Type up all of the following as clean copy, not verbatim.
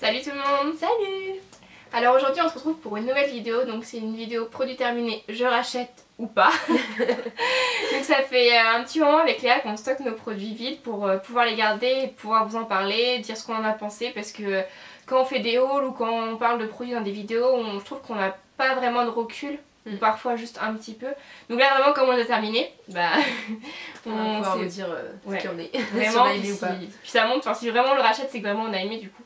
Salut tout le monde. Salut. Alors aujourd'hui on se retrouve pour une nouvelle vidéo, donc c'est une vidéo produit terminé, je rachète ou pas. Donc ça fait un petit moment avec Léa qu'on stocke nos produits vides pour pouvoir les garder et pouvoir vous en parler, dire ce qu'on en a pensé, parce que quand on fait des hauls ou quand on parle de produits dans des vidéos, je trouve qu'on n'a pas vraiment de recul. Ou parfois juste un petit peu. Donc là vraiment comme on a terminé, bah on va pouvoir vous dire ce qu'il y en est. Vraiment, si on a aimé ou pas. Puis ça montre, enfin, si vraiment on le rachète c'est que vraiment on a aimé du coup.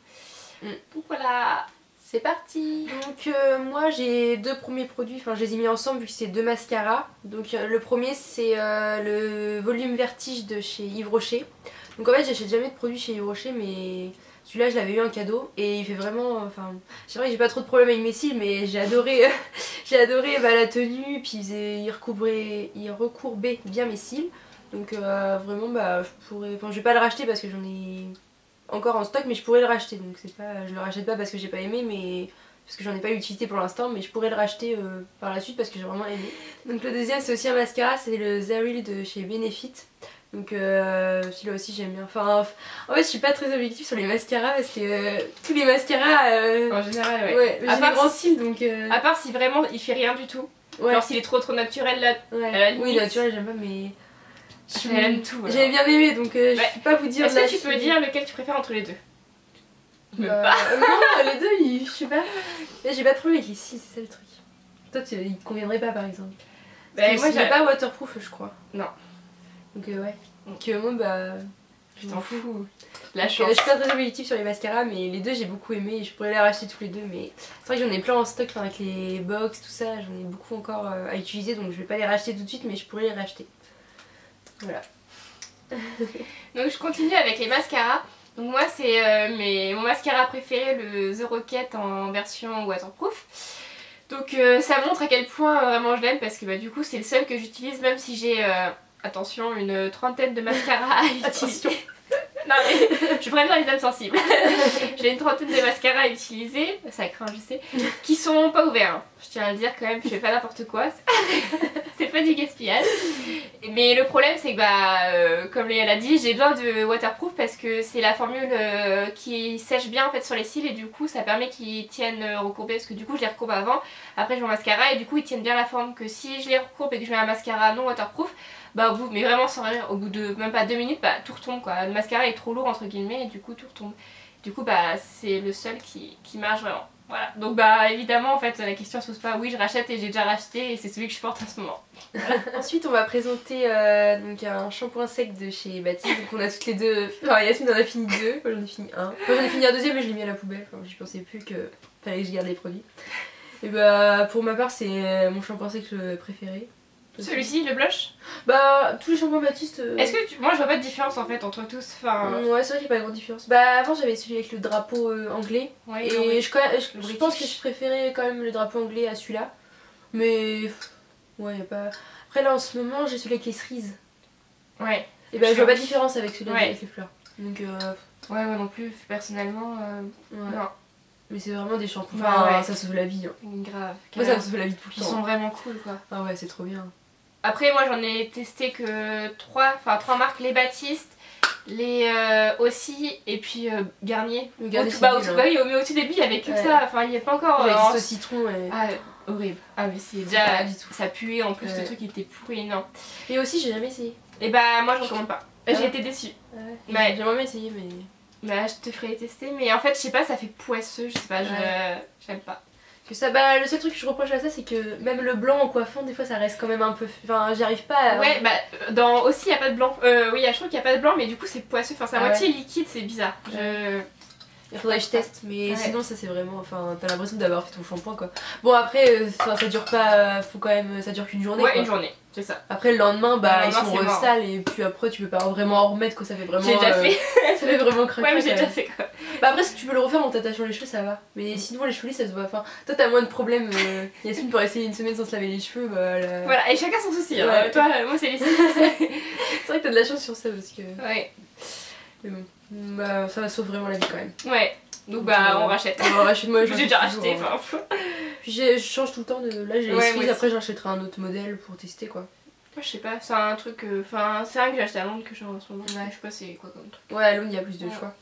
Donc voilà. C'est parti. Donc moi j'ai deux premiers produits, enfin je les ai mis ensemble vu que c'est deux mascaras. Donc le premier c'est le volume vertige de chez Yves Rocher. Donc en fait j'achète jamais de produits chez Yves Rocher, mais celui-là je l'avais eu en cadeau et il fait vraiment, enfin c'est vrai que j'ai pas trop de problème avec mes cils, mais j'ai adoré j'ai adoré la tenue, puis il recourbait bien mes cils. Donc vraiment je pourrais, enfin je vais pas le racheter parce que j'en ai encore en stock, mais je pourrais le racheter, donc c'est pas, je le rachète pas parce que j'ai pas aimé, mais parce que j'en ai pas eu utilité pour l'instant, mais je pourrais le racheter par la suite parce que j'ai vraiment aimé. Donc le deuxième c'est aussi un mascara, c'est le Zaril de chez Benefit. Donc celui-là aussi j'aime bien. Enfin en fait je suis pas très objective sur les mascaras parce que tous les mascaras en général ouais j'ai des grands cils, donc à part si vraiment il fait rien du tout. Ouais. Genre s'il est trop naturel là. Ouais. Oui naturel j'aime pas, mais j'aime tout. J'ai bien aimé, donc je peux pas vous dire. Est-ce que tu peux dire lequel tu préfères entre les deux? Non, les deux, je sais pas. J'ai pas trouvé avec les cils, c'est ça le truc. Toi, il te conviendrait pas par exemple. Moi, j'ai pas waterproof, je crois. Non. Donc, ouais. Donc, moi, je t'en fous. La chance. Je suis pas très objective sur les mascaras, mais les deux, j'ai beaucoup aimé et je pourrais les racheter tous les deux. Mais c'est vrai que j'en ai plein en stock avec les box, tout ça. J'en ai beaucoup encore à utiliser, donc je vais pas les racheter tout de suite, mais je pourrais les racheter. Voilà. Donc, je continue avec les mascaras. Donc moi c'est mon mascara préféré, le The Rocket en version waterproof. Donc ça montre à quel point vraiment je l'aime, parce que du coup c'est le seul que j'utilise, même si j'ai, attention, une trentaine de mascaras à utiliser. Non mais je préviens les âmes sensibles. J'ai une trentaine de mascaras à utiliser, ça craint je sais, qui sont pas ouverts. Je tiens à le dire quand même, je fais pas n'importe quoi. C'est pas du gaspillage. Mais le problème c'est que comme Léa l'a dit, j'ai besoin de waterproof parce que c'est la formule qui sèche bien en fait sur les cils, et du coup ça permet qu'ils tiennent recourbés, parce que du coup je les recourbe avant, après je mets mon mascara et du coup ils tiennent bien la forme, que si je les recourbe et que je mets un mascara non waterproof, au bout, mais vraiment sans rire, au bout de même pas 2 minutes, tout retombe quoi. Le mascara est trop lourd entre guillemets et du coup tout retombe. Du coup c'est le seul qui marche vraiment. Voilà, donc évidemment en fait la question se pose pas, oui je rachète et j'ai déjà racheté et c'est celui que je porte en ce moment. Voilà. Ensuite on va présenter donc un shampoing sec de chez Baptiste, donc on a toutes les deux, enfin Yasmine en a fini deux, moi j'en ai fini un. Moi j'en ai fini un deuxième mais je l'ai mis à la poubelle, enfin, j'y pensais plus que fallait que je garde les produits. Et pour ma part c'est mon shampoing sec préféré. Celui-ci, le blush? Tous les shampoings Baptiste. Est-ce que moi je vois pas de différence en fait entre tous, enfin... Ouais c'est vrai qu'il n'y a pas de grande différence. Avant j'avais celui avec le drapeau anglais, ouais, et je pense que je préférais quand même le drapeau anglais à celui-là. Mais ouais y a pas... Après là en ce moment j'ai celui avec les cerises. Ouais. Et je vois pas de différence avec celui avec les fleurs. Donc ouais moi non plus personnellement non. Mais c'est vraiment des shampoings, enfin, ça sauve la vie. Grave. Moi ça me sauve la vie tout le temps. Ils sont vraiment cool quoi. Ah ouais c'est trop bien. Après moi j'en ai testé que 3 marques, les Baptiste, les aussi, et puis Garnier. Garnier oui, mais au tout début il y avait que ça, enfin il n'y a pas encore... Avec ce citron et... Ah horrible. Ah mais c'est déjà pas du tout. Ça puait en plus, le truc il était pourri, non. Et aussi j'ai jamais essayé. Et moi je recommande pas. J'ai été déçue. Ouais. J'aimerais bien essayer mais... je te ferai tester, mais en fait je sais pas, ça fait poisseux, je sais pas, j'aime pas. Que ça, le seul truc que je reproche à ça c'est que même le blanc en coiffant des fois ça reste quand même un peu, enfin j'y arrive pas à... Ouais aussi il y a pas de blanc, oui je trouve qu'il y a pas de blanc, mais du coup c'est poisseux, enfin c'est à moitié liquide, c'est bizarre. Il faudrait que je teste, mais sinon ça c'est vraiment, enfin t'as l'impression d'avoir fait ton shampoing quoi. Bon après ça dure pas, faut quand même, ça dure qu'une journée quoi. Une journée, c'est ça. Après le lendemain ils sont sales et puis après tu peux pas vraiment en remettre quoi, ça fait vraiment... J'ai déjà fait. Ça fait vraiment craquer. Ouais mais j'ai déjà fait quoi. Après si tu peux le refaire en t'attachant les cheveux ça va, mais sinon les cheveux lisses ça se voit, enfin toi t'as moins de problèmes. Yasmine pour essayer une semaine sans se laver les cheveux Voilà, et chacun son souci, hein. Toi moi c'est les cils. C'est vrai que t'as de la chance sur ça parce que... Ouais. Mais bon, ça sauve vraiment la vie quand même. Ouais. Donc on rachète. On rachète, moi j'ai déjà racheté, Puis je change tout le temps là j'ai les cerises, après j'achèterai un autre modèle pour tester quoi. Moi je sais pas, c'est un truc, c'est un que j'ai acheté à Londres que j'ai en ce moment. Ouais, je sais pas c'est quoi comme truc. Ouais à Londres il y a plus de choix.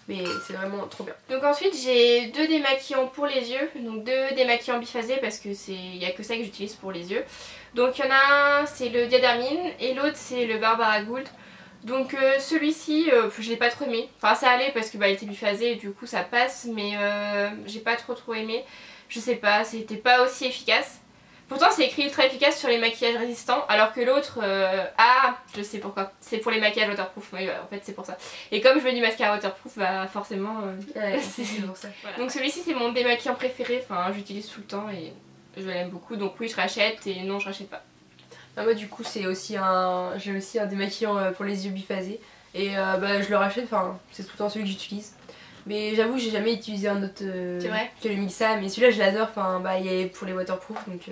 Mais c'est vraiment trop bien. Donc ensuite j'ai 2 démaquillants pour les yeux, donc 2 démaquillants biphasés parce que il n'y a que ça que j'utilise pour les yeux. Donc il y en a un c'est le Diadhermine et l'autre c'est le Barbara Gould. Donc celui-ci je l'ai pas trop aimé, enfin ça allait parce que il était biphasé et du coup ça passe, mais j'ai pas trop aimé. Je sais pas, c'était pas aussi efficace. Pourtant c'est écrit ultra efficace sur les maquillages résistants alors que l'autre, ah je sais pourquoi, c'est pour les maquillages waterproof, oui en fait c'est pour ça. Et comme je veux du mascara waterproof, bah forcément ouais, c'est pour ça. Voilà. Donc celui-ci c'est mon démaquillant préféré, enfin j'utilise tout le temps et je l'aime beaucoup, donc oui je rachète et non je rachète pas. Ah, moi du coup c'est aussi j'ai aussi un démaquillant pour les yeux biphasés et bah, je le rachète, enfin c'est tout le temps celui que j'utilise. Mais j'avoue j'ai jamais utilisé un autre que le Mixa, mais celui-là je l'adore, enfin bah il est pour les waterproof donc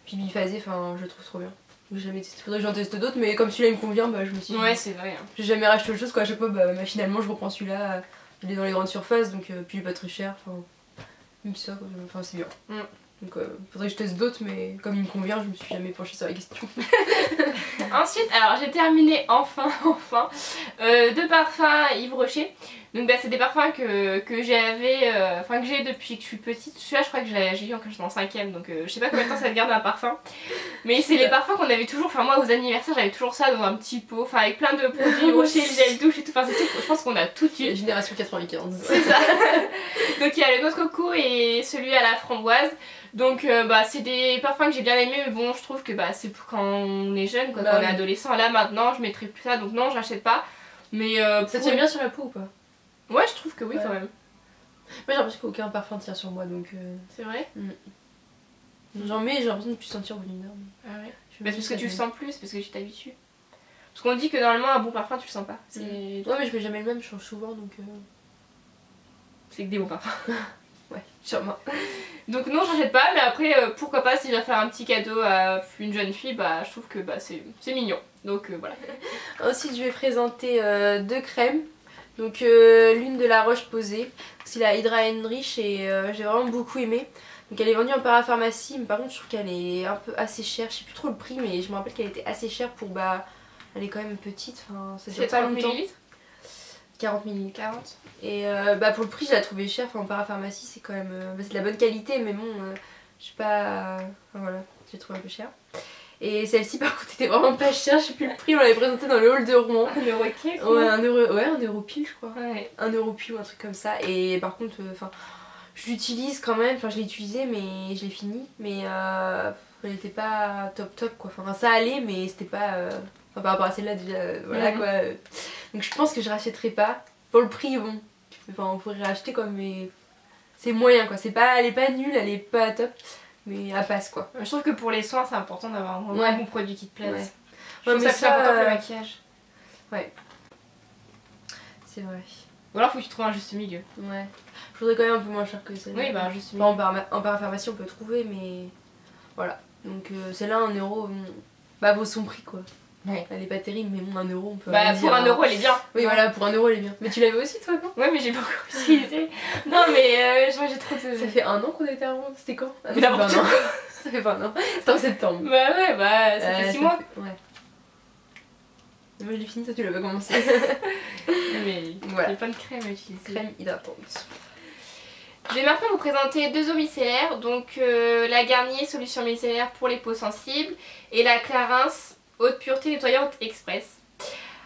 puis biphasé, enfin je le trouve trop bien. J'ai jamais testé, faudrait que j'en teste d'autres, mais comme celui-là il me convient, bah je me suis dit, ouais c'est vrai. Hein. J'ai jamais racheté autre chose quoi, à chaque fois bah finalement je reprends celui-là, il est dans les grandes surfaces donc puis il est pas très cher, enfin c'est bien. Donc faudrait que je teste d'autres, mais comme il me convient, je me suis jamais penchée sur la question. Ensuite, alors j'ai terminé enfin 2 parfums Yves Rocher. Donc bah, c'est des parfums que j'avais, que j'ai depuis que je suis petite. Celui-là je crois que j'ai eu quand j'étais en 5ème, donc je sais pas combien de temps ça te garde un parfum. Mais c'est les parfums qu'on avait toujours, enfin moi aux anniversaires j'avais toujours ça dans un petit pot, enfin avec plein de produits Yves Rocher, le gel douche et tout, enfin c'est tout, je pense qu'on a tout eu. Génération 95. C'est ça. Donc il y a le noix de coco et celui à la framboise. Donc bah c'est des parfums que j'ai bien aimés, mais bon je trouve que bah c'est pour quand on est jeune, quand on est adolescent. Là maintenant je mettrai plus ça, donc non j'achète pas. Mais ça tient bien sur la peau ou pas? Ouais je trouve que oui quand même. Moi j'ai l'impression qu'aucun parfum tient sur moi donc... C'est vrai. J'en mets, j'ai l'impression de plus sentir au lunaire. Ah ouais. Bah, parce que tu le sens plus, parce que tu t'habitues. Parce qu'on dit que normalement un bon parfum tu le sens pas. Ouais mais je mets jamais le même, je change souvent donc... C'est que des bons parfums. Ouais, sûrement. Donc non j'achète pas, mais après pourquoi pas si je dois faire un petit cadeau à une jeune fille, bah je trouve que bah, c'est mignon. Donc voilà. Ensuite je vais présenter 2 crèmes. Donc l'une de La Roche-Posay, c'est la Hydra Enrich et j'ai vraiment beaucoup aimé. Donc elle est vendue en parapharmacie, mais par contre je trouve qu'elle est un peu assez chère, je sais plus trop le prix mais je me rappelle qu'elle était assez chère pour bah... Elle est quand même petite, enfin ça dure pas longtemps. 40 ml. 40. Et bah pour le prix je la trouvais chère, enfin en parapharmacie c'est quand même... bah, c'est de la bonne qualité mais bon, je sais pas... Enfin voilà, je l'ai trouvé un peu chère. Et celle-ci par contre était vraiment pas chère, je sais plus le prix, on l'avait présentée dans le hall de Rouen. 1 euro et quelques. Ouais, 1 euro pile je crois. Ouais. 1 euro pile ou un truc comme ça. Et par contre, je l'utilise quand même, enfin je l'ai utilisé mais je l'ai fini. Mais elle était pas top quoi. Enfin ça allait mais c'était pas... Enfin par rapport à celle-là déjà, voilà quoi. Donc je pense que je rachèterai pas. Pour le prix bon, enfin on pourrait racheter quoi mais... C'est moyen quoi, elle est pas nulle, elle est pas top. Mais elle passe quoi. Je trouve que pour les soins c'est important d'avoir un bon produit qui te plaise. Ouais. Je trouve ça plus important que le maquillage. Ouais. C'est vrai. Ou alors faut que tu trouves un juste milieu. Ouais. Je voudrais quand même un peu moins cher que celle-là. Oui bah un juste milieu. En parapharmacie on peut trouver mais... Voilà. Donc celle-là 1 euro, bah vaut son prix quoi. Ouais. Elle est pas terrible mais bon 1 euro on peut... Bah pour 1 euro elle est bien. Oui voilà, pour 1 euro elle est bien. Mais tu l'avais aussi toi non? Ouais mais j'ai pas encore utilisé. Non mais j'ai trop de... Ça fait 1 an qu'on était à Rouen, c'était quand? Ah, mais n'importe quoi. Ça fait pas un an, c'était en septembre. Bah ouais bah ça fait 6 mois. Ouais. Moi je l'ai fini, toi tu l'as pas commencé. Mais voilà. j'ai plein de crèmes à utiliser. Crème hydratante. Je vais maintenant vous présenter 2 eaux micellaires, donc la Garnier solution micellaire pour les peaux sensibles et la Clarins haute pureté nettoyante express.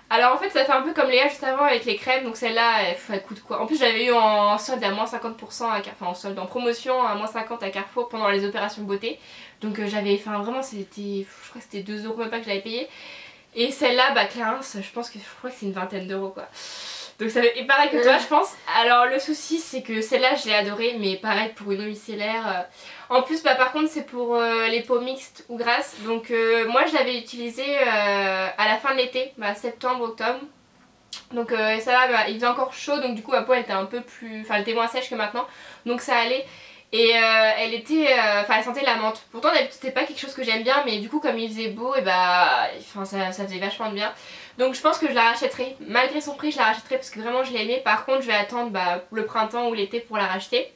Alors en fait ça fait un peu comme Léa juste avant avec les crèmes, donc celle-là elle coûte quoi? En plus j'avais eu en solde à moins 50% à Carrefour, enfin en solde en promotion à moins 50 à Carrefour pendant les opérations beauté. Donc j'avais, enfin vraiment c'était, je crois que c'était 2 € même pas que je l'avais payé. Et celle-là, bah Clarins, je crois que c'est une vingtaine d'euros quoi. Donc ça fait pareil que toi je pense. Alors le souci c'est que celle-là je l'ai adorée, mais pareil pour une eau micellaire. En plus bah par contre c'est pour les peaux mixtes ou grasses. Donc moi je l'avais utilisée à la fin de l'été, bah, septembre, octobre. Donc ça va, bah, il faisait encore chaud donc du coup ma peau elle était un peu plus... Enfin elle était moins sèche que maintenant. Donc ça allait. Et elle était... Enfin elle sentait la menthe. Pourtant d'habitude c'est pas quelque chose que j'aime bien, mais du coup comme il faisait beau et bah... Enfin ça faisait vachement de bien. Donc je pense que je la rachèterai. Malgré son prix je la rachèterai parce que vraiment je l'ai aimée. Par contre je vais attendre bah, le printemps ou l'été pour la racheter.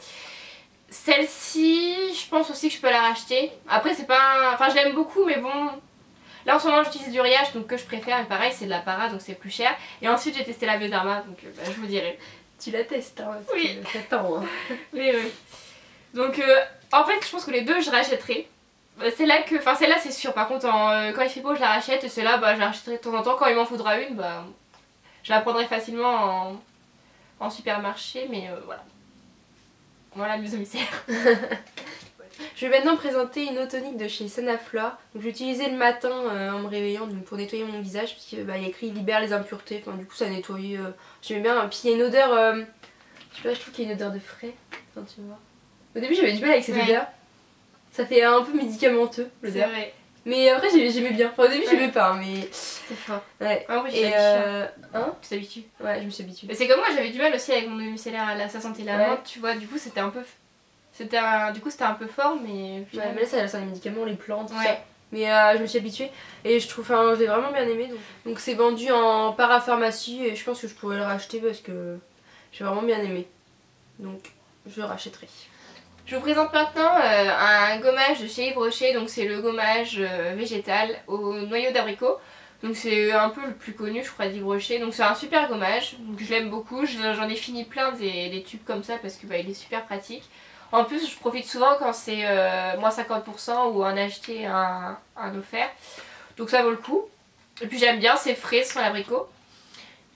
Celle-ci je pense aussi que je peux la racheter. Après c'est pas... Enfin je l'aime beaucoup mais bon... Là en ce moment j'utilise du Riage donc que je préfère. Et pareil c'est de la para donc c'est plus cher. Et ensuite j'ai testé la Bioderma donc bah, je vous dirai. Tu la testes, hein, parce Oui. que t'attends. Hein. Mais oui. Donc en fait je pense que les deux je rachèterai. Celle-là c'est sûr, par contre quand il fait beau je la rachète et celle-là bah, je la rachèterai de temps en temps, quand il m'en faudra une bah je la prendrai facilement en supermarché, mais voilà. Voilà mes émissaires. Je vais maintenant présenter une eau tonique de chez Sanaflora. Donc je vais utiliser le matin en me réveillant donc, pour nettoyer mon visage, puisque bah, il y a écrit libère les impuretés, enfin du coup ça nettoie, j'aimais bien. Puis il y a une odeur, je sais pas, je trouve qu'il y a une odeur de frais, enfin, tu vois. Au début j'avais du mal avec cette odeur, ça fait un peu médicamenteux l'odeur. C'est vrai. Mais après j'aimais bien, enfin, au début j'aimais pas mais... C'est fort. Ouais. Ah, oui, Et hein, tu t'habitues. Ouais, je me suis habituée. Mais c'est comme moi, j'avais du mal aussi avec mon micellaire à sa santé la menthe, tu vois, du coup c'était un peu... C'était un peu fort, mais... Ouais, mais là c'est un médicament, les plantes, tout ouais. ça. Mais je me suis habituée et je trouve, enfin je l'ai vraiment bien aimé. Donc c'est vendu en parapharmacie et je pense que je pourrais le racheter parce que j'ai vraiment bien aimé. Donc je le rachèterai. Je vous présente maintenant un gommage de chez Yves Rocher, donc c'est le gommage végétal au noyau d'abricot. Donc c'est un peu le plus connu je crois d'Yves Rocher, donc c'est un super gommage, donc je l'aime beaucoup, j'en ai fini plein des tubes comme ça parce que bah, il est super pratique. En plus je profite souvent quand c'est moins 50% ou en acheter un offert, donc ça vaut le coup. Et puis j'aime bien, c'est frais sans l'abricot.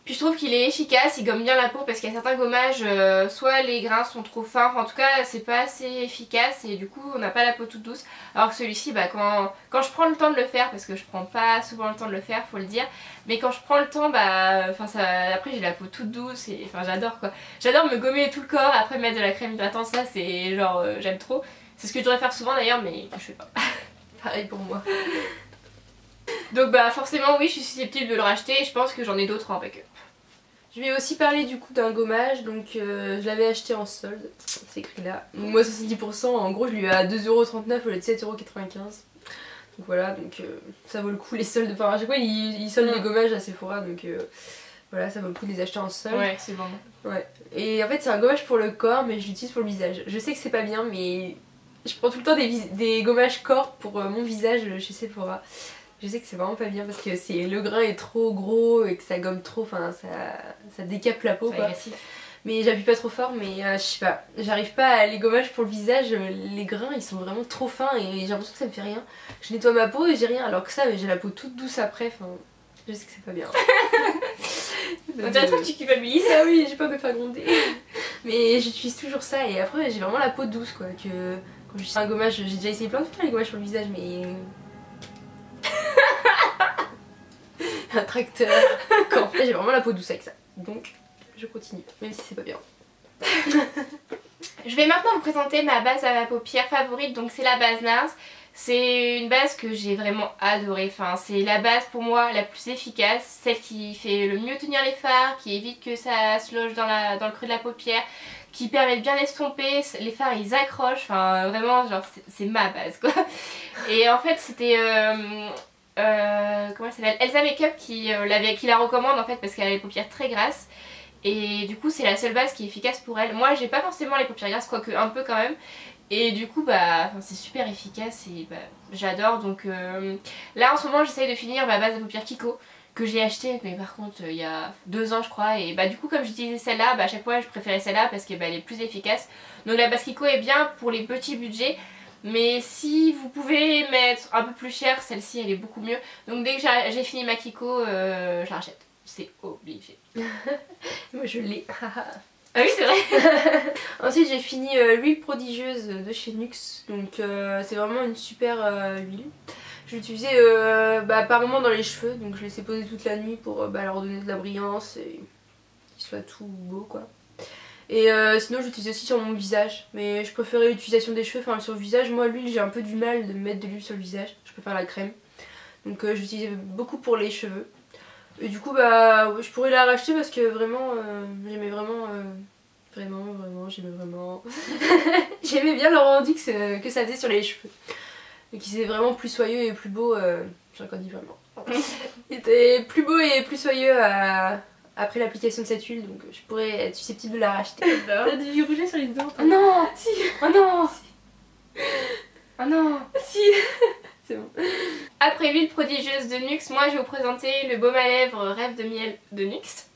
Puis je trouve qu'il est efficace, il gomme bien la peau parce qu'il y a certains gommages, soit les grains sont trop fins, enfin, en tout cas c'est pas assez efficace et du coup on n'a pas la peau toute douce. Alors que celui-ci, bah, quand je prends le temps de le faire, parce que je prends pas souvent le temps de le faire, faut le dire, mais quand je prends le temps, bah, après j'ai la peau toute douce et enfin j'adore quoi. J'adore me gommer tout le corps, après mettre de la crème hydratante, ça c'est genre j'aime trop. C'est ce que je devrais faire souvent d'ailleurs mais je fais pas. Pareil pour moi. Donc bah forcément oui je suis susceptible de le racheter et je pense que j'en ai d'autres en backup. Je vais aussi parler du coup d'un gommage, donc je l'avais acheté en solde, c'est écrit là. Donc moi 70%, en gros je lui ai à 2,39€ au lieu de 7,95€. Donc voilà, donc ça vaut le coup les soldes, enfin à chaque fois ils soldent les gommages à Sephora, donc voilà ça vaut le coup de les acheter en solde. Ouais c'est bon. Ouais, et en fait c'est un gommage pour le corps mais je l'utilise pour le visage. Je sais que c'est pas bien mais je prends tout le temps des gommages corps pour mon visage chez Sephora. Je sais que c'est vraiment pas bien parce que le grain est trop gros et que ça gomme trop, enfin ça décape la peau quoi. Agressif. Mais j'appuie pas trop fort, mais je sais pas, j'arrive pas à les gommages pour le visage, les grains ils sont vraiment trop fins et j'ai l'impression que ça me fait rien. Je nettoie ma peau et j'ai rien, alors que ça j'ai la peau toute douce après, enfin je sais que c'est pas bien. On dirait trop que tu culpabilises. Ah oui, j'ai pas me faire gronder. Mais j'utilise toujours ça et après j'ai vraiment la peau douce quoi, que quand j'utilise un gommage, j'ai déjà essayé plein de fois les gommages pour le visage mais... un tracteur. Quand j'ai vraiment la peau douce avec ça. Donc je continue, même si c'est pas bien. Je vais maintenant vous présenter ma base à la paupière favorite, donc c'est la base NARS. C'est une base que j'ai vraiment adorée, enfin c'est la base pour moi la plus efficace, celle qui fait le mieux tenir les fards, qui évite que ça se loge dans le creux de la paupière, qui permet de bien estomper, les fards ils accrochent, enfin vraiment genre c'est ma base quoi. Et en fait c'était... comment elle s'appelle, Elsa Makeup qui la recommande en fait parce qu'elle a les paupières très grasses et du coup c'est la seule base qui est efficace pour elle. Moi j'ai pas forcément les paupières grasses, quoique un peu quand même, et du coup bah c'est super efficace et bah, j'adore. Donc là en ce moment j'essaye de finir ma base de paupières Kiko que j'ai acheté mais par contre il y a 2 ans je crois, et bah du coup comme j'utilisais celle-là, bah à chaque fois je préférais celle-là parce que bah, elle est plus efficace. Donc la base Kiko est bien pour les petits budgets. Mais si vous pouvez mettre un peu plus cher, celle-ci elle est beaucoup mieux. Donc dès que j'ai fini ma Kiko, je la rachète. C'est obligé. Moi je l'ai. Ah oui c'est vrai. Ensuite j'ai fini l'huile prodigieuse de chez NYX. Donc c'est vraiment une super huile. Je l'utilisais par moment dans les cheveux. Donc je l'ai laissé poser toute la nuit pour leur donner de la brillance et qu'il soit tout beau quoi. Et sinon j'utilise aussi sur mon visage, mais je préférais l'utilisation des cheveux, enfin sur le visage. Moi l'huile j'ai un peu du mal de mettre de l'huile sur le visage, je préfère la crème. Donc j'utilisais beaucoup pour les cheveux. Et du coup bah je pourrais la racheter parce que vraiment j'aimais vraiment j'aimais vraiment j'aimais bien le rendu que ça faisait sur les cheveux. Et qui était vraiment plus soyeux et plus beau, j'ai encore dit vraiment. Il était plus beau et plus soyeux après l'application de cette huile, donc je pourrais être susceptible de la racheter. T'as du rouget sur les dents. Oh non. Si. Oh non. Si. Oh non. Si. C'est bon. Après l'huile prodigieuse de NYX, moi je vais vous présenter le baume à lèvres Rêve de miel de NYX.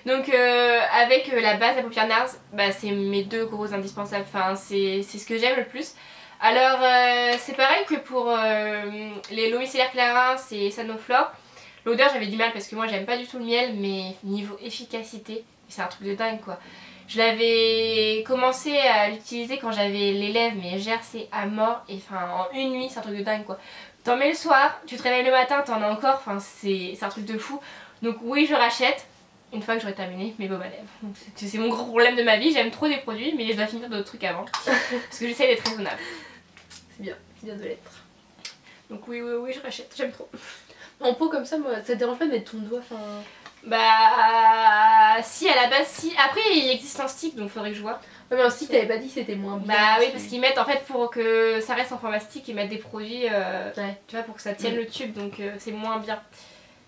Donc avec la base à paupières NARS, bah, c'est mes deux gros indispensables, enfin c'est ce que j'aime le plus. Alors c'est pareil que pour les l'eau micellaire Clarins et Sanoflore. L'odeur j'avais du mal parce que moi j'aime pas du tout le miel, mais niveau efficacité c'est un truc de dingue quoi. Je l'avais commencé à l'utiliser quand j'avais les lèvres mais gercées à mort et enfin en une nuit c'est un truc de dingue quoi. T'en mets le soir, tu te réveilles le matin, t'en as encore, enfin c'est un truc de fou. Donc oui je rachète une fois que j'aurai terminé mes baumes à lèvres. C'est mon gros problème de ma vie, j'aime trop des produits mais je dois finir d'autres trucs avant. Parce que j'essaie d'être raisonnable. C'est bien de l'être. Donc oui je rachète, j'aime trop. En pot comme ça, moi, ça te dérange pas de mettre ton doigt, enfin... Bah si à la base si, après il existe un stick donc faudrait que je vois. Ouais mais un stick t'avais pas dit que c'était moins bien. Bah oui parce qu'ils mettent en fait pour que ça reste en format stick ils mettent des produits tu vois pour que ça tienne le tube donc c'est moins bien.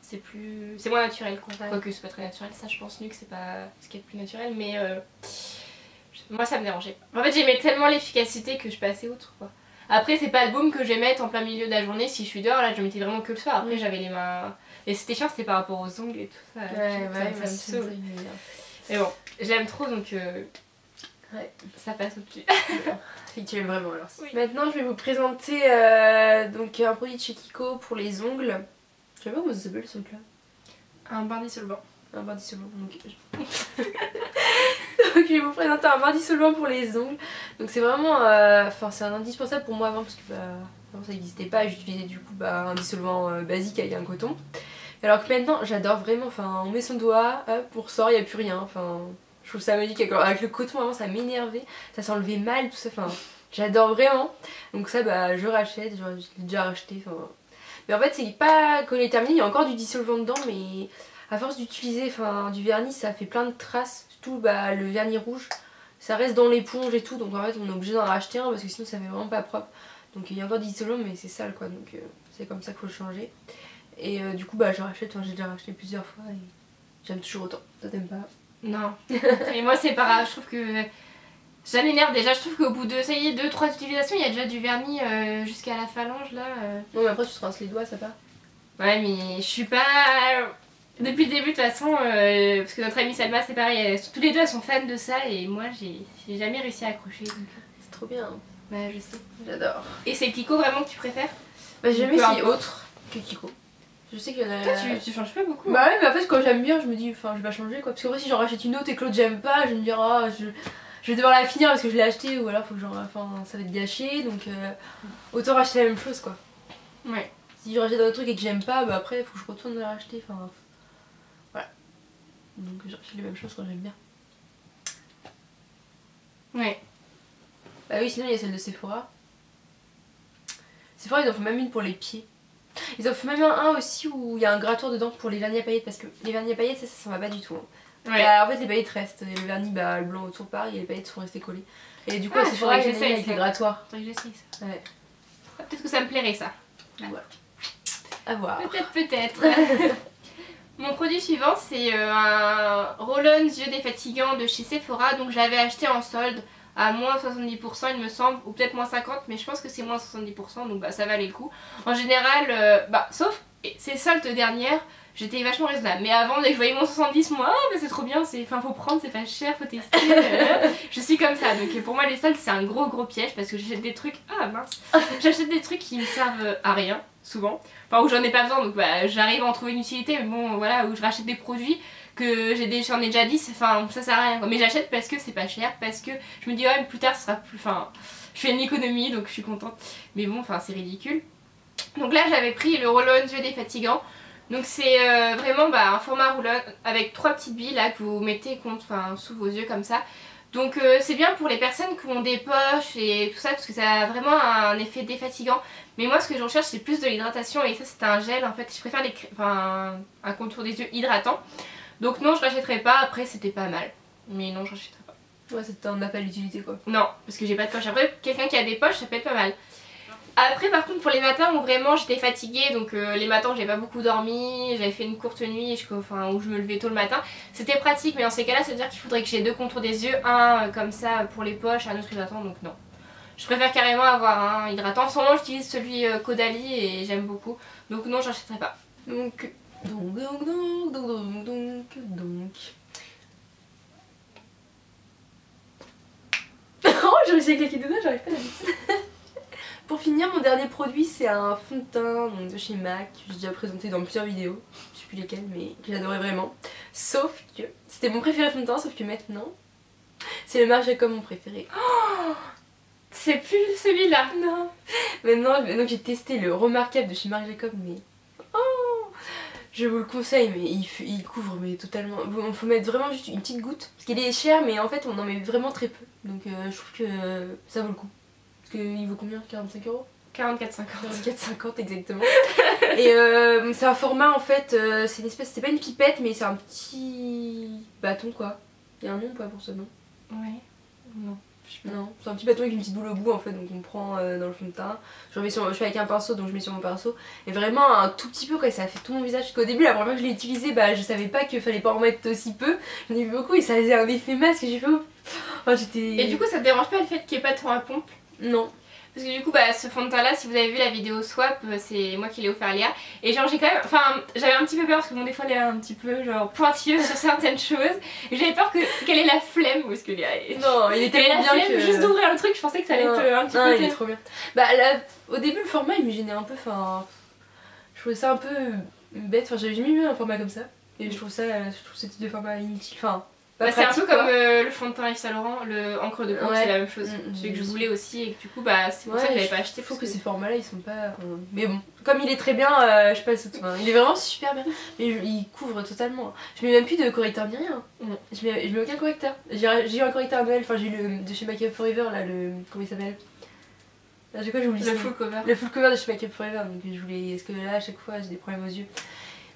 C'est moins naturel quoi. Quoique c'est pas très naturel ça je pense que c'est pas ce qui est le plus naturel mais moi ça me dérangeait. En fait j'aimais tellement l'efficacité que je passais outre quoi. Après c'est pas le baume que je vais mettre en plein milieu de la journée si je suis dehors là je mettais vraiment que le soir. Après j'avais les mains... Et c'était chiant c'était par rapport aux ongles et tout ça. Ça me saoule. Mais bon j'aime trop donc ça passe au-dessus. C'est que tu aimes vraiment alors. Oui. Maintenant je vais vous présenter donc un produit de chez Kiko pour les ongles. Je sais pas comment ça s'appelle ce truc là. Un bain dissolvant. Un bain dissolvant. Donc je vais vous présenter un bain dissolvant pour les ongles. Donc c'est vraiment enfin c'est un indispensable pour moi avant parce que avant ça n'existait pas, j'utilisais du coup un dissolvant basique avec un coton. Alors que maintenant j'adore vraiment, enfin on met son doigt, hop, pour sort, il n'y a plus rien, enfin je trouve ça magique. Avec le coton avant ça m'énervait, ça s'enlevait mal tout ça, enfin j'adore vraiment. Donc ça je rachète, je l'ai déjà racheté, enfin. Mais en fait c'est pas, quand il est terminé il y a encore du dissolvant dedans mais à force d'utiliser du vernis ça fait plein de traces, surtout le vernis rouge. Ça reste dans l'éponge et tout donc en fait on est obligé d'en racheter un parce que sinon ça fait vraiment pas propre. Donc il y a encore du dissolvant mais c'est sale quoi donc c'est comme ça qu'il faut le changer. Et du coup je rachète, j'ai déjà racheté plusieurs fois et j'aime toujours autant. Toi t'aimes pas? Non. Et moi c'est pas, je trouve que ça m'énerve déjà, je trouve qu'au bout de ça y est 2-3 utilisations il y a déjà du vernis jusqu'à la phalange là. Non mais après tu te rinces les doigts ça va. Ouais mais je suis pas... Depuis le début de toute façon, parce que notre amie Salma c'est pareil, tous les deux elles sont fans de ça et moi j'ai jamais réussi à accrocher. C'est trop bien. Bah je sais. J'adore. Et c'est Kiko vraiment que tu préfères? J'ai jamais essayé autre que Kiko. Je sais qu'il y en a... Toi tu changes pas beaucoup. Bah ouais mais en fait quand j'aime bien je me dis je vais pas changer quoi. Parce que si j'en rachète une autre et que l'autre j'aime pas, je vais me dire je vais devoir la finir parce que je l'ai acheté ou alors faut que ça va être gâché donc autant racheter la même chose quoi. Ouais. Si je rachète un autre truc et que j'aime pas, après il faut que je retourne la racheter, enfin voilà. Donc je rachète les mêmes choses quand j'aime bien. Ouais. Bah oui sinon il y a celle de Sephora. Sephora ils en font même une pour les pieds. Ils en font même un aussi où il y a un grattoir dedans pour les vernis à paillettes parce que les vernis à paillettes ça va pas du tout. Hein. Ouais. En fait les paillettes restent, et le vernis le blanc autour pareil et les paillettes sont restées collées. Et du coup à Sephora il y a avec les grattoirs. Faudrait que j'essaye ça. Ouais. Peut-être que ça me plairait ça. Ouais. À voir. Peut-être. Mon produit suivant c'est un roll-on yeux défatigants de chez Sephora. Donc je l'avais acheté en solde à moins 70% il me semble, ou peut-être moins 50%, mais je pense que c'est moins 70% donc ça valait le coup. En général, sauf ces soldes dernières, j'étais vachement raisonnable. Mais avant, dès que je voyais moins 70, moi, c'est trop bien, faut prendre, c'est pas cher, faut tester. Je suis comme ça, donc pour moi les soldes c'est un gros piège parce que j'achète des trucs, j'achète des trucs qui me servent à rien, souvent. Enfin où j'en ai pas besoin, donc j'arrive à en trouver une utilité, mais bon voilà, où je rachète des produits que j'en ai déjà dit, ça sert à rien quoi. Mais j'achète parce que c'est pas cher, parce que je me dis ouais mais plus tard ce sera plus, je fais une économie donc je suis contente. Mais bon c'est ridicule. Donc là j'avais pris le roll-on yeux défatigant. Donc c'est vraiment un format roll-on avec 3 petites billes là que vous mettez sous vos yeux comme ça. Donc c'est bien pour les personnes qui ont des poches et tout ça parce que ça a vraiment un effet défatigant. Mais moi ce que je recherche c'est plus de l'hydratation et ça c'est un gel en fait. Je préfère un contour des yeux hydratant. Donc non je rachèterai pas, après c'était pas mal. Mais non je rachèterai pas. Ouais ça t'en a pas l'utilité quoi. Non parce que j'ai pas de poche. Après quelqu'un qui a des poches ça peut être pas mal. Après par contre pour les matins où vraiment j'étais fatiguée, donc les matins où j'ai pas beaucoup dormi, j'avais fait une courte nuit où je me levais tôt le matin, c'était pratique mais dans ces cas là ça veut dire qu'il faudrait que j'ai 2 contours des yeux, un comme ça pour les poches, un autre hydratant donc non. Je préfère carrément avoir un hydratant, en ce moment j'utilise celui Caudalie et j'aime beaucoup donc non j'achèterai pas. Donc j'ai claqué des doigts, j'arrive pas à la mettre. Pour finir, mon dernier produit c'est un fond de teint donc, de chez MAC, que j'ai déjà présenté dans plusieurs vidéos, je sais plus lesquelles mais que j'adorais vraiment. Sauf que c'était mon préféré fond de teint, sauf que maintenant c'est le Marc Jacob mon préféré. Oh, c'est plus celui-là. Non. Maintenant j'ai testé le remarquable de chez Marc Jacob mais oh, je vous le conseille mais il couvre mais totalement. Il faut mettre vraiment juste une petite goutte parce qu'il est cher mais en fait on en met vraiment très peu donc je trouve que ça vaut le coup. Il vaut combien? 45 €? 44,50. 44,50 exactement. Et c'est un format en fait, c'est une espèce, c'est pas une pipette mais c'est un petit bâton quoi. Il y a un nom ou pas pour ça non? Ouais. Non. Non, c'est un petit bâton avec une petite boule au bout en fait donc on prend dans le fond de teint. Je fais avec un pinceau donc je mets sur mon pinceau. Et vraiment un tout petit peu quoi, ça a fait tout mon visage. Parce qu'au début la première fois que je l'ai utilisé bah je savais pas qu'il fallait pas en mettre aussi peu. J'en ai vu beaucoup et ça faisait un effet masque et j'ai fait oh, j'étais... Et du coup ça te dérange pas le fait qu'il n'y ait pas trop à pompe? Non. Parce que du coup bah ce fond de teint là, si vous avez vu la vidéo swap, c'est moi qui l'ai offert à Léa. Et genre j'ai quand même, enfin j'avais un petit peu peur parce que bon des fois Léa est un petit peu genre pointilleuse sur certaines choses. Et j'avais peur qu'elle ait la flemme, parce que Léa est... Non, il est tellement bien que... juste d'ouvrir le truc, je pensais que ça allait être un petit peu... Non, il est trop bien. Bah là, au début le format il me gênait un peu, enfin... Je trouvais ça un peu bête, enfin j'avais jamais vu un format comme ça. Et je trouve ce type de format inutile, enfin... Bah, c'est un peu comme le fond de teint Yves Saint Laurent, le encre de pompe, c'est la même chose. Celui que je voulais aussi et que du coup bah c'est pour ça que j'avais pas acheté. Je trouve que ces formats là ils sont pas... Mais bon, comme il est très bien, je passe au tout. Il est vraiment super bien, mais il couvre totalement. Je mets même plus de correcteur ni rien. Je mets aucun correcteur. J'ai eu un correcteur à Noël, enfin j'ai eu le de chez Make Up Forever là, le... Comment il s'appelle? À chaque fois j'oublie. Le full cover. Le full cover de chez Make Up Forever, donc je voulais... Parce que là à chaque fois j'ai des problèmes aux yeux.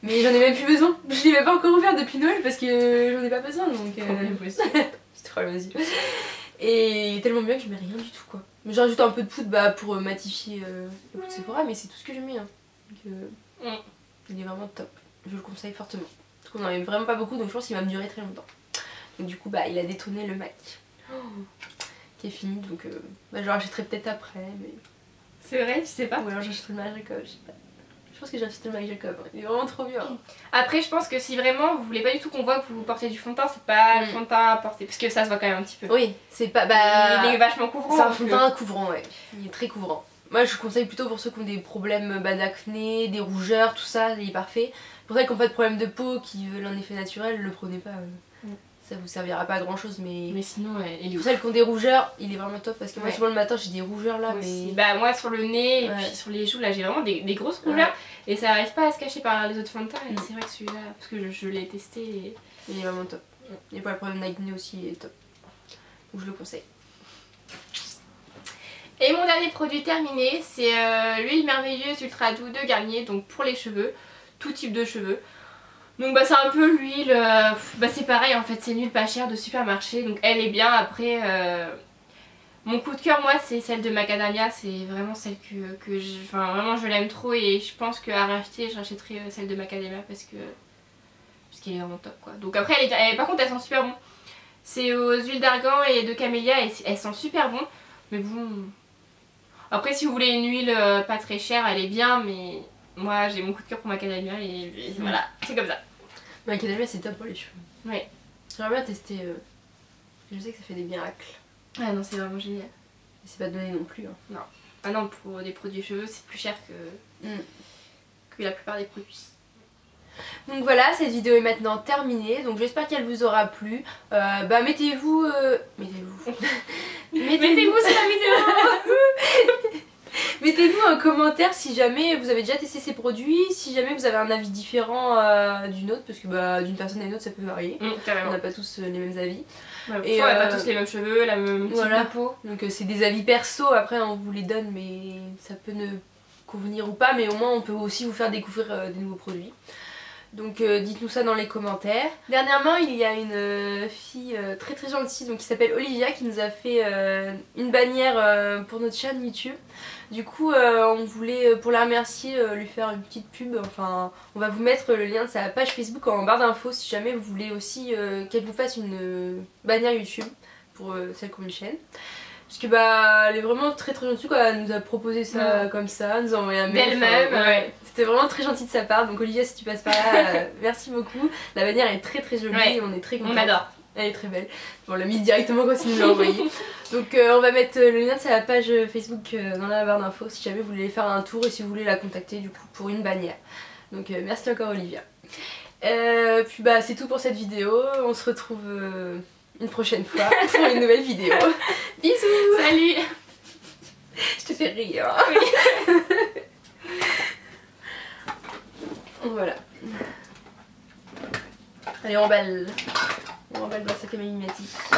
Mais j'en ai même plus besoin, je l'ai même pas encore ouvert depuis Noël parce que j'en ai pas besoin donc... J'ai trop les yeux. Et il est tellement bien que je mets rien du tout quoi. Mais je rajoute un peu de poudre bah, pour matifier le coup de Sephora mais c'est tout ce que je mets. Hein. Donc, il est vraiment top, je le conseille fortement. Parce qu'on en avait vraiment pas beaucoup donc je pense qu'il va me durer très longtemps. Donc du coup bah il a détourné le MAC qui est fini donc bah, je le rachèterai peut-être après mais... C'est vrai, tu sais pas? Ou alors j'achèterai le Marc Jacob, je sais pas. Je pense que j'ai acheté le Marc Jacob, il est vraiment trop bien. Après je pense que si vraiment vous voulez pas du tout qu'on voit que vous portez du fond de teint, c'est pas le fond de teint à porter. Parce que ça se voit quand même un petit peu. Oui, c'est pas... Bah... Il est vachement couvrant. C'est un fond de teint couvrant ouais, il est très couvrant. Moi je conseille plutôt pour ceux qui ont des problèmes d'acné, des rougeurs, tout ça, il est parfait. Pour ceux qui n'ont pas de problème de peau, qui veulent un effet naturel, le prenez pas. Ça vous servira pas à grand chose mais sinon il est pour celles qui ont des rougeurs il est vraiment top parce que moi souvent le matin j'ai des rougeurs là mais... Bah moi sur le nez et puis sur les joues là j'ai vraiment des grosses rougeurs et ça arrive pas à se cacher par les autres fonds de teint et c'est vrai que celui-là parce que je l'ai testé et... Il est vraiment top. Et pour le problème d'acné aussi il est top. Donc je le conseille. Et mon dernier produit terminé c'est l'huile merveilleuse ultra doux de Garnier donc pour les cheveux, tout type de cheveux. Donc bah c'est un peu l'huile, bah c'est pareil en fait, c'est une huile pas chère de supermarché, donc elle est bien. Après mon coup de cœur moi c'est celle de Macadamia, c'est vraiment celle que vraiment je l'aime trop et je pense qu'à racheter je rachèterai celle de Macadamia parce qu'elle est vraiment top quoi. Donc après par contre elles sont super bon, c'est aux huiles d'argan et de camélia et elles sont super bon, mais bon après si vous voulez une huile pas très chère elle est bien mais... Moi j'ai mon coup de cœur pour Macadamia et voilà, c'est comme ça. Macadamia c'est top pour les cheveux. Ouais. J'aimerais bien tester, je sais que ça fait des miracles. Ah non c'est vraiment génial. C'est pas donné non plus. Hein. Non. Ah non pour des produits cheveux c'est plus cher que la plupart des produits. Donc voilà, cette vidéo est maintenant terminée, donc j'espère qu'elle vous aura plu. Bah mettez-vous... Mettez-vous sur la vidéo. Mettez-nous un commentaire si jamais vous avez déjà testé ces produits, si jamais vous avez un avis différent d'une autre, parce que bah, d'une personne à une autre ça peut varier. On n'a pas tous les mêmes avis. Et on n'a pas tous les mêmes cheveux, la même type de peau. Donc c'est des avis perso, après on vous les donne mais ça peut ne convenir ou pas, mais au moins on peut aussi vous faire découvrir des nouveaux produits. Donc dites-nous ça dans les commentaires. Dernièrement il y a une fille très très gentille donc, qui s'appelle Olivia qui nous a fait une bannière pour notre chaîne YouTube. Du coup on voulait pour la remercier lui faire une petite pub. Enfin on va vous mettre le lien de sa page Facebook en barre d'infos si jamais vous voulez aussi qu'elle vous fasse une bannière YouTube pour celle qui ont une chaîne. Parce que bah elle est vraiment très très gentille quoi, elle nous a proposé ça comme ça, nous a envoyé un mail. D'elle-même, C'était vraiment très gentil de sa part, donc Olivia si tu passes par là, merci beaucoup. La bannière est très très jolie, on est très contents. On adore. Elle est très belle. Bon, on l'a mise directement quand il nous l'a envoyée. Donc on va mettre le lien de sa page Facebook dans la barre d'infos si jamais vous voulez faire un tour et si vous voulez la contacter du coup pour une bannière. Donc merci encore Olivia. Puis bah c'est tout pour cette vidéo, on se retrouve une prochaine fois pour une nouvelle vidéo. Bisous. Salut. Je te fais rire. Oui. Voilà. Allez on emballe. On emballe dans sa camée mimati.